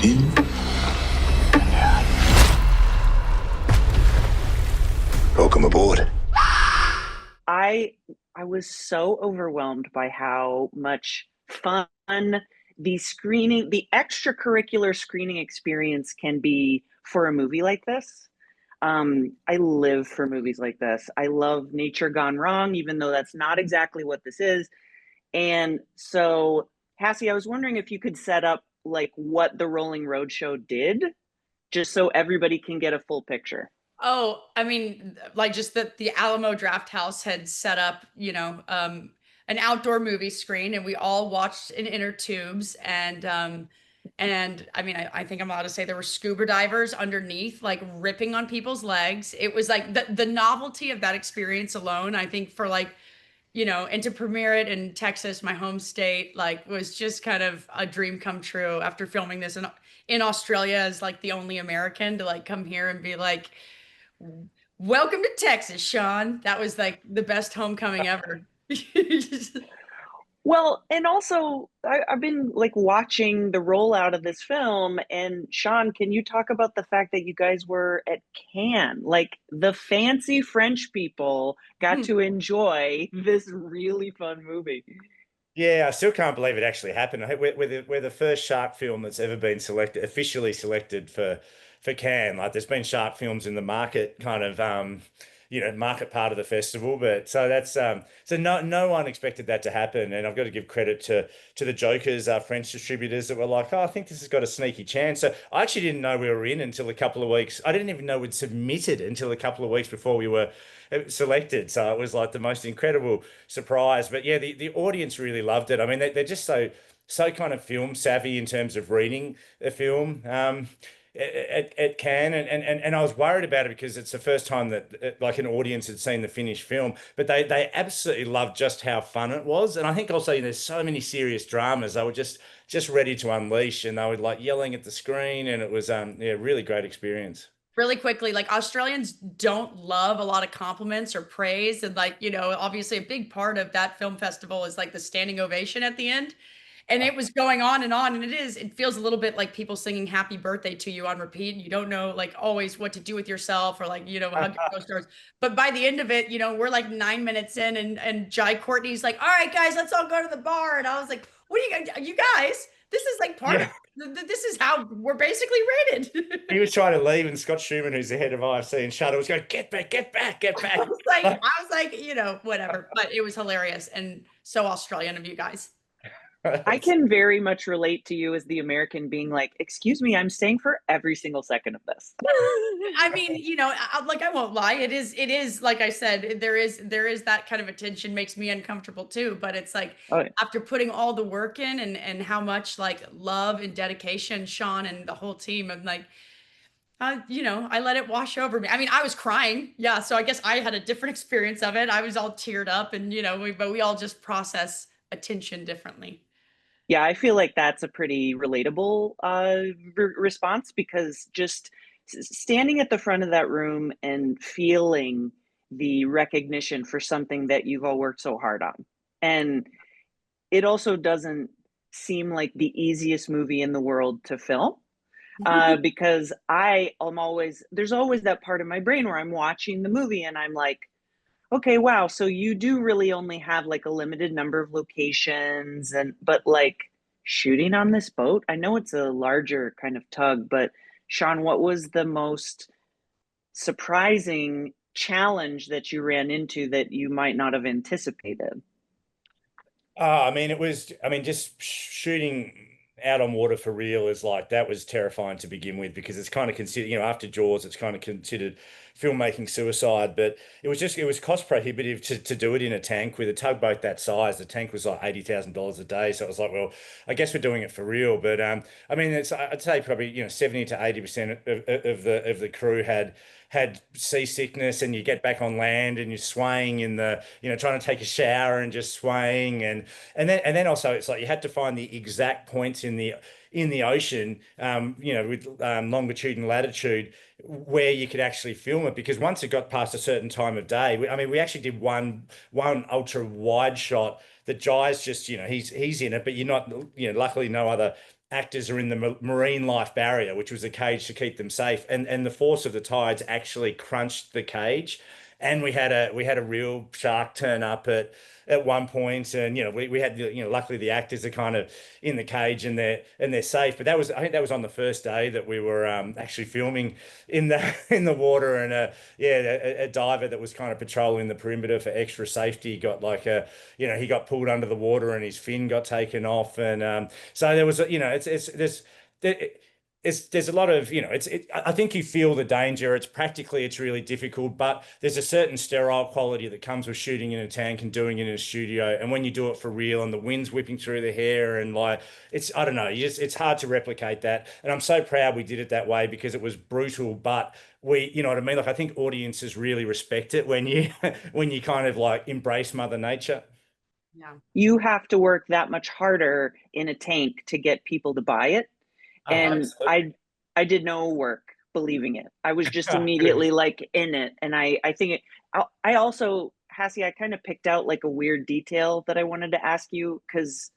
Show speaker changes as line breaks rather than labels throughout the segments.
In and out. Welcome aboard.
I I was so overwhelmed by how much fun the extracurricular screening experience can be for a movie like this. I live for movies like this. I love Nature Gone Wrong, even though that's not exactly what this is. And so, Hassie, I was wondering if you could set up like what the Rolling Roadshow did, just so everybody can get a full picture.
Oh, I mean, like just that the Alamo Draft House had set up, an outdoor movie screen, and we all watched in inner tubes. And I mean, I think I'm allowed to say there were scuba divers underneath, like ripping on people's legs. It was like the novelty of that experience alone, I think for like, and to premiere it in Texas, my home state, like was just kind of a dream come true after filming this in Australia as like the only American to like come here and be like, welcome to Texas, Sean. That was like the best homecoming ever.
Well, and also I've been like watching the rollout of this film, and Sean, can you talk about the fact that you guys were at Cannes? Like the fancy French people got to enjoy this really fun movie.
Yeah, I still can't believe it actually happened. We're the first shark film that's ever been selected, officially selected for Cannes. Like, there's been shark films in the market kind of market part of the festival, but so that's so no one expected that to happen, and I've got to give credit to the Jokers, French distributors that were like, oh, I think this has got a sneaky chance. So I actually didn't know we were in until a couple of weeks. I didn't even know we'd submitted until a couple of weeks before we were selected. So it was like the most incredible surprise. But yeah, the audience really loved it. I mean, they're just so kind of film savvy in terms of reading a film. At Cannes, and I was worried about it because it's the first time that like an audience had seen the finished film, but they absolutely loved just how fun it was. And I think also, there's so many serious dramas, they were just ready to unleash, and they were like yelling at the screen, and it was yeah, really great experience.
Really quickly, like Australians don't love a lot of compliments or praise. And like, obviously a big part of that film festival is like the standing ovation at the end. And it was going on and on. And it feels a little bit like people singing happy birthday to you on repeat. And you don't know like always what to do with yourself or like, hug your co-stars. But by the end of it, we're like 9 minutes in, and Jai Courtney's like, all right, guys, let's all go to the bar. And I was like, what are you guys? This is like part
Yeah.
of this is how we're basically rated.
He was trying to leave, and Scott Schumann, who's the head of IFC, and Shudder was going, get back, get back, get back.
I was like, whatever. But it was hilarious and so Australian of you guys.
I can very much relate to you as the American being like, excuse me, I'm staying for every single second of this.
I mean, like I won't lie. It is like I said, there is that kind of attention makes me uncomfortable too. But it's like
Oh, yeah.
after putting all the work in and how much like love and dedication Sean and the whole team, I'm like, I let it wash over me. I mean, I was crying. Yeah. So I guess I had a different experience of it. I was all teared up, and but we all just process attention differently.
Yeah, I feel like that's a pretty relatable response, because just standing at the front of that room and feeling the recognition for something that you've all worked so hard on. And it also doesn't seem like the easiest movie in the world to film, because there's always that part of my brain where I'm watching the movie and I'm like, okay, wow, so you do really only have like a limited number of locations, but like shooting on this boat, I know it's a larger kind of tug, but Sean, what was the most surprising challenge that you ran into that you might not have anticipated?
I mean, just shooting out on water for real is like, that was terrifying to begin with, because it's kind of considered, after Jaws, it's kind of considered filmmaking suicide. But it was cost prohibitive to do it in a tank with a tugboat that size. The tank was like $80,000 a day. So it was like, well, I guess we're doing it for real. But I mean, I'd say probably 70 to 80% of the crew had seasickness, and you get back on land and you're swaying in the, trying to take a shower and just swaying, and then also it's like you had to find the exact points in the ocean, with longitude and latitude, where you could actually film it, because once it got past a certain time of day, I mean, we actually did one ultra wide shot that Jai's just, he's in it, but you're not, luckily no other actors are in the marine life barrier, which was a cage to keep them safe, and the force of the tides actually crunched the cage, and we had a real shark turn up at one point, and we had luckily the actors are kind of in the cage and they're safe. But I think that was on the first day that we were actually filming in the in the water, and a diver that was kind of patrolling the perimeter for extra safety got like he got pulled under the water and his fin got taken off, and so there was there's a lot of I think you feel the danger. It's really difficult, but there's a certain sterile quality that comes with shooting in a tank and doing it in a studio. And when you do it for real and the wind's whipping through the hair and like I don't know, it's hard to replicate that. And I'm so proud we did it that way because it was brutal, but you know what I mean? Like I think audiences really respect it when you when you kind of like embrace Mother Nature.
Yeah.
You have to work that much harder in a tank to get people to buy it.
Oh,
And
absolutely.
I did no work believing it. I was just
Good.
immediately like in it. And I think I also, Hassie, I kind of picked out like a weird detail that I wanted to ask you, because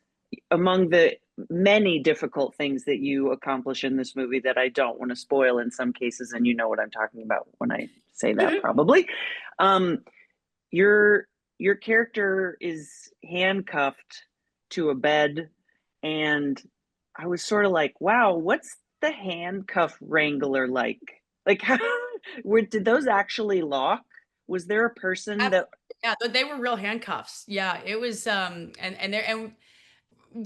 among the many difficult things that you accomplish in this movie that I don't want to spoil in some cases, and you know what I'm talking about when I say that probably, your your character is handcuffed to a bed, and I was sort of like, wow, what's the handcuff wrangler like? Like, how, did those actually lock? Was there a person that?
Yeah, they were real handcuffs. Yeah, it was and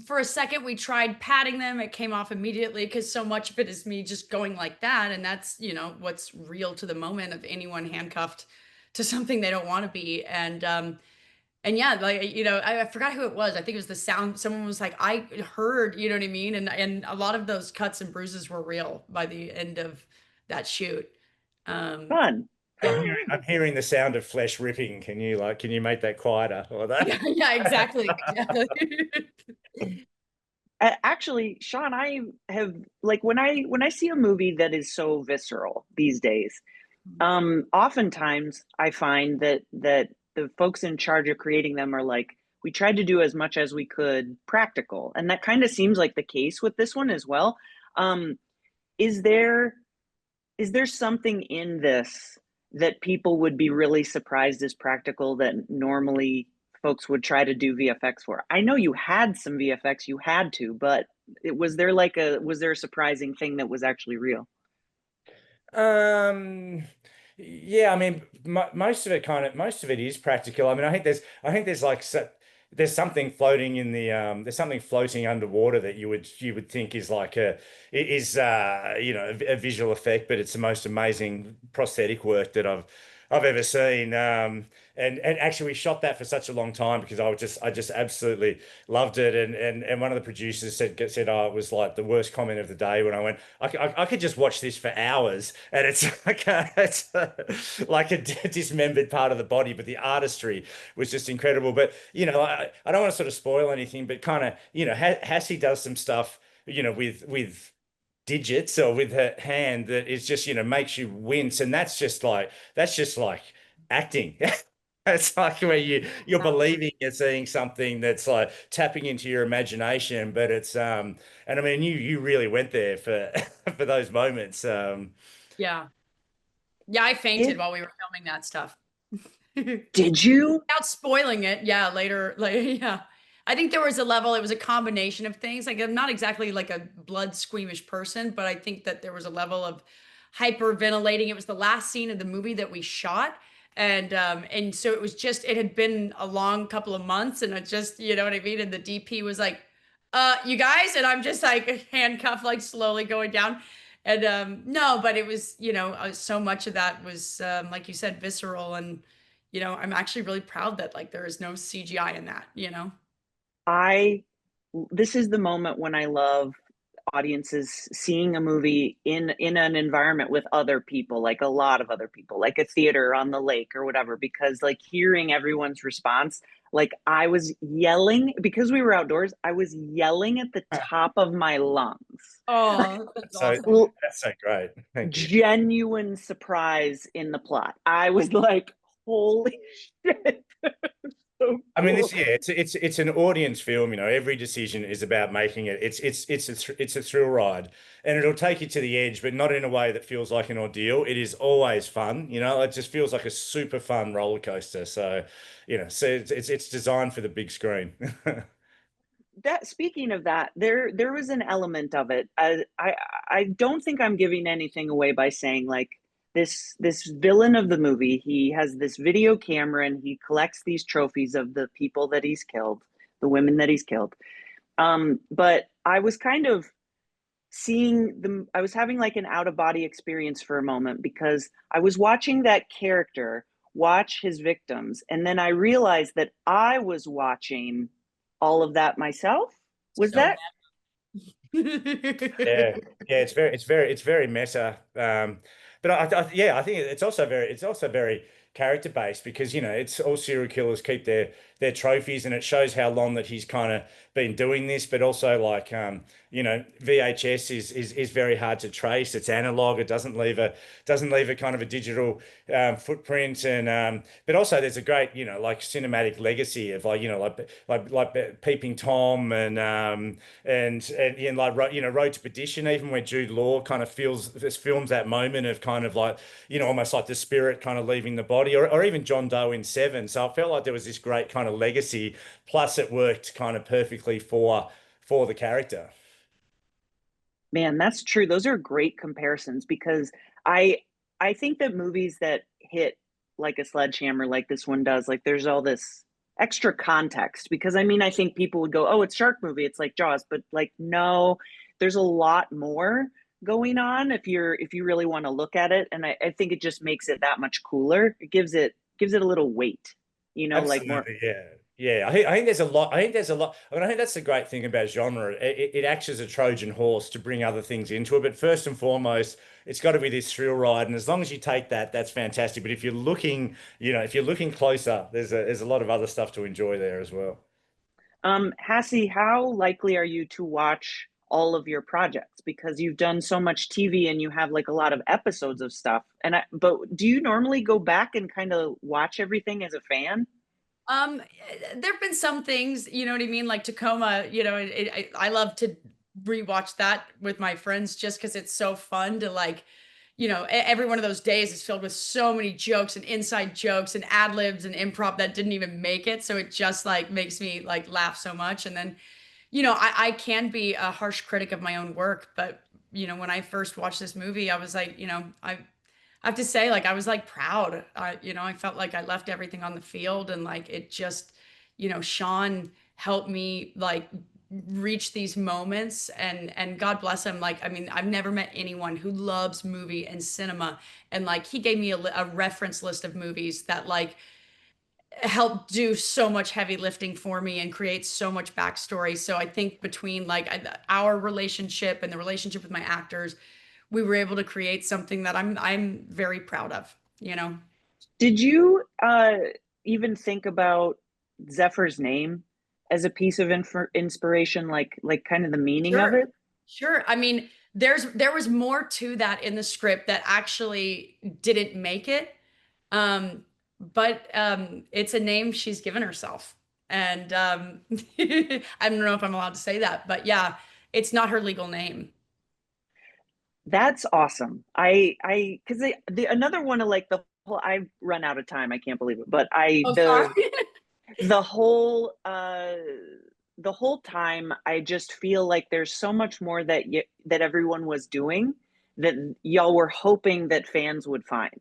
for a second we tried patting them. It came off immediately because so much of it is me just going like that, and that's what's real to the moment of anyone handcuffed to something they don't want to be. And yeah, like I forgot who it was. I think it was the sound. Someone was like, I heard, you know what I mean? And a lot of those cuts and bruises were real by the end of that shoot. Um,
Fun.
yeah.
I'm hearing the sound of flesh ripping. Can you make that quieter or that?
Yeah, yeah, exactly. Exactly.
Actually, Sean, I have, like, when I see a movie that is so visceral these days, oftentimes I find that the folks in charge of creating them are like, we tried to do as much as we could practical, and that kind of seems like the case with this one as well. Um, is there something in this that people would be really surprised is practical that normally folks would try to do VFX for? I know you had some VFX, you had to, but was there a surprising thing that was actually real?
Um, yeah, I mean, most of it is practical. I mean, I think there's like there's something floating in the there's something floating underwater that you would think is like a visual effect, but it's the most amazing prosthetic work that I've ever seen. And actually we shot that for such a long time because I just absolutely loved it. And one of the producers said, oh, it was like the worst comment of the day when I went, I could just watch this for hours, and it's like a dismembered part of the body, but the artistry was just incredible. But I don't want to sort of spoil anything, but kind of Hassie does some stuff with digits or with her hand that is just makes you wince, and that's just like acting. It's like where you're believing you're seeing something that's like tapping into your imagination, but it's and I mean you really went there for for those moments.
Yeah. Yeah, I fainted
Did
while we were filming that stuff.
did you?
Without spoiling it, yeah, later, like, yeah. I think there was a level, it was a combination of things. Like, I'm not exactly like a blood squeamish person, but I think that there was a level of hyperventilating. It was the last scene of the movie that we shot. And so it was just, it had been a long couple of months, and it just, you know what I mean? And the DP was like, you guys, and I'm just like handcuffed, like slowly going down. And no, but it was, so much of that was like you said, visceral. And I'm actually really proud that like there is no CGI in that.
I This is the moment when I love audiences seeing a movie in an environment with other people, like a lot of other people, like a theater on the lake or whatever, because like hearing everyone's response, like I was yelling because we were outdoors, I was yelling at the top of my lungs.
Oh, that's
So
awesome.
that's so great. Thank you.
Genuine surprise in the plot. I was like, holy shit. So
I mean,
cool.
this, yeah, it's an audience film. You know, every decision is about making it. It's a thrill ride, and it'll take you to the edge, but not in a way that feels like an ordeal. It is always fun. You know, it just feels like a super fun roller coaster. So, you know, so it's designed for the big screen.
That speaking of that, there was an element of it. I don't think I'm giving anything away by saying like this villain of the movie. He has this video camera and he collects these trophies of the people that he's killed, the women that he's killed. But I was kind of seeing them. I was having like an out of body experience for a moment because I was watching that character watch his victims, and then I realized that I was watching all of that myself. Was
So
that
Yeah, yeah, it's very meta. But yeah, I think it's also very character based because you know it's all serial killers keep their trophies, and it shows how long that he's kind of been doing this. But also like you know VHS is very hard to trace. It's analog. It doesn't leave a kind of a digital footprint, and but also there's a great you know like cinematic legacy of like you know like Peeping Tom and in like you know Road to Perdition, even where Jude Law kind of feels this films that moment of kind of like you know almost like the spirit kind of leaving the body, or even John Doe in Seven. So I felt like there was this great kind of legacy. Plus, it worked kind of perfectly for the character.
man? That's true. Those are great comparisons because I I think that movies that hit like a sledgehammer like this one does, like there's all this extra context because I mean I think people would go, oh, it's shark movie, it's like Jaws, but like no, there's a lot more going on if you really want to look at it, and I think it just makes it that much cooler. It gives it a little weight, you know, like more.
Absolutely, yeah. Yeah, I think there's a lot. I think there's a lot. I mean, I think that's the great thing about genre. It acts as a Trojan horse to bring other things into it. But first and foremost, it's got to be this thrill ride. And as long as you take that, that's fantastic. But if you're looking, you know, if you're looking closer, there's a lot of other stuff to enjoy there as well.
Hassie, how likely are you to watch all of your projects? Because you've done so much TV and you have like a lot of episodes of stuff. But do you normally go back and kind of watch everything as a fan?
there have been some things, you know what I mean? Like Tacoma, you know, I love to rewatch that with my friends just because it's so fun to like, you know, every one of those days is filled with so many jokes and inside jokes and ad libs and improv that didn't even make it. So it just like makes me like laugh so much. And then, you know, I can be a harsh critic of my own work, but you know, when I first watched this movie, I was like, you know, I have to say, like, I was like proud. You know, I felt like I left everything on the field and like it just, you know, Sean helped me like reach these moments and God bless him. Like, I mean, I've never met anyone who loves movie and cinema. And like he gave me a reference list of movies that like helped do so much heavy lifting for me and create so much backstory. So I think between like our relationship and the relationship with my actors, we were able to create something that I'm very proud of, you know.
Did you even think about Zephyr's name as a piece of inspiration, like kind of the meaning of
Sure.
it?
Sure. I mean, there was more to that in the script that actually didn't make it. Um, but it's a name she's given herself. And I don't know if I'm allowed to say that, but yeah, it's not her legal name.
That's awesome. Because the another one of like the whole. I've run out of time. I can't believe it, but
Oh, sorry.
the the whole time I just feel like there's so much more that everyone was doing that y'all were hoping that fans would find.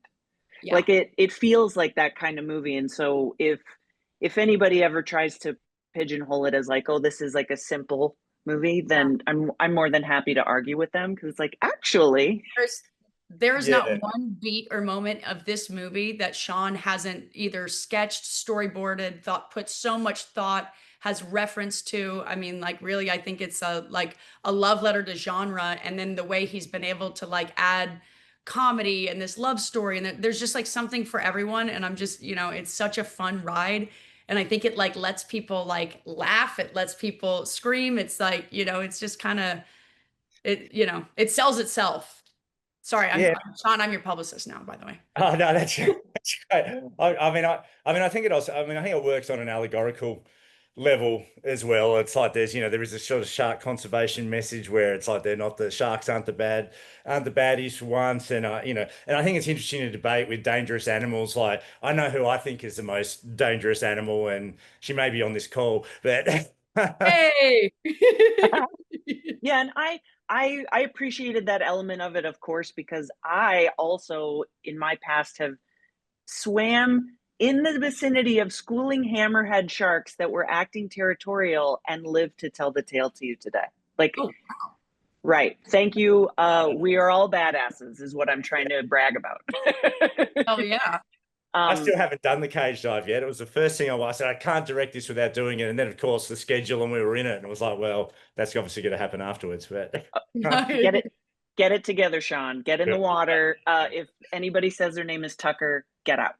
Yeah.
Like it feels like that kind of movie, and so if anybody ever tries to pigeonhole it as like, oh, this is like a simple movie, then I'm more than happy to argue with them because it's like actually.
There's there's not
Yeah.
one beat or moment of this movie that Sean hasn't either sketched, storyboarded, thought, put so much thought, has reference to. I mean, like really, I think it's a like a love letter to genre, and then the way he's been able to like add comedy and this love story, and there's just like something for everyone. And I'm just, you know, it's such a fun ride. And I think it like lets people like laugh, it lets people scream. It's like, you know, it's just kind of it, you know, it sells itself. Sorry,
Yeah.
Sean. I'm your publicist now, by the way.
Oh no, that's great. I think it also. I mean, I think it works on an allegorical level as well. It's like there is a sort of shark conservation message where it's like the sharks aren't the baddies for once, and and I think it's interesting to debate with dangerous animals. Like I know who I think is the most dangerous animal, and she may be on this call, but
Hey.
Yeah, and I appreciated that element of it, of course, because I also in my past have swam in the vicinity of schooling hammerhead sharks that were acting territorial and lived to tell the tale to you today. Like,
Oh.
right. Thank you. We are all badasses, is what I'm trying to brag about.
Oh yeah.
I still haven't done the cage dive yet. It was the first thing I said, I can't direct this without doing it. And then, of course, the schedule and we were in it. And it was like, well, that's obviously going to happen afterwards. But
Get it together, Sean. Get in the water. If anybody says their name is Tucker, get out.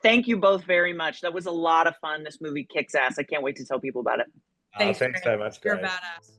Thank you both very much. That was a lot of fun. This movie kicks ass. I can't wait to tell people about it.
Thanks
so much.
You're a
Grace.
badass.